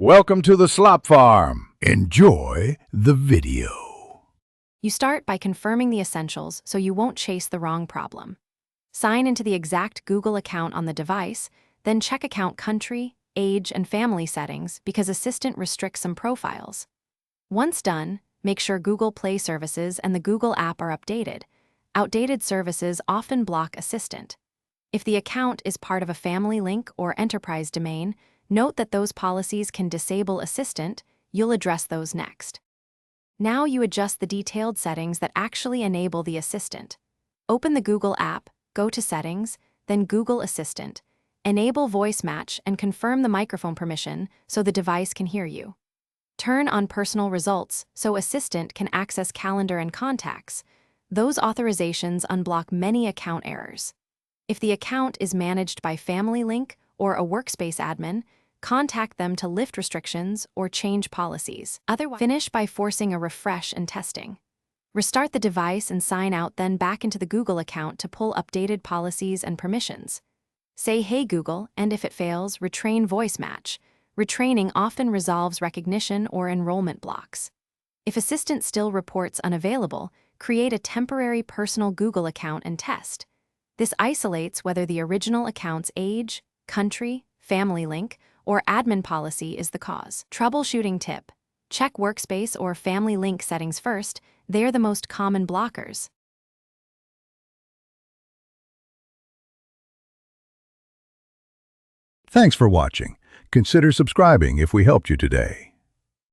Welcome to the Slop Farm. Enjoy the video. You start by confirming the essentials so you won't chase the wrong problem. Sign into the exact Google account on the device, then check account country, age, and family settings because Assistant restricts some profiles. Once done, make sure Google Play services and the Google app are updated. Outdated services often block Assistant. If the account is part of a family link or enterprise domain, note that those policies can disable Assistant. You'll address those next. Now you adjust the detailed settings that actually enable the Assistant. Open the Google app, go to Settings, then Google Assistant. Enable Voice Match and confirm the microphone permission so the device can hear you. Turn on Personal Results so Assistant can access calendar and contacts. Those authorizations unblock many account errors. If the account is managed by Family Link or a workspace admin, contact them to lift restrictions or change policies. Otherwise, finish by forcing a refresh and testing. Restart the device and sign out, then back into the Google account to pull updated policies and permissions. Say, "Hey Google," and if it fails, retrain Voice Match. Retraining often resolves recognition or enrollment blocks. If Assistant still reports unavailable, create a temporary personal Google account and test. This isolates whether the original account's age, country, family link, or admin policy is the cause. Troubleshooting tip: check workspace or family link settings first. They're the most common blockers. Thanks for watching. Consider subscribing if we helped you today.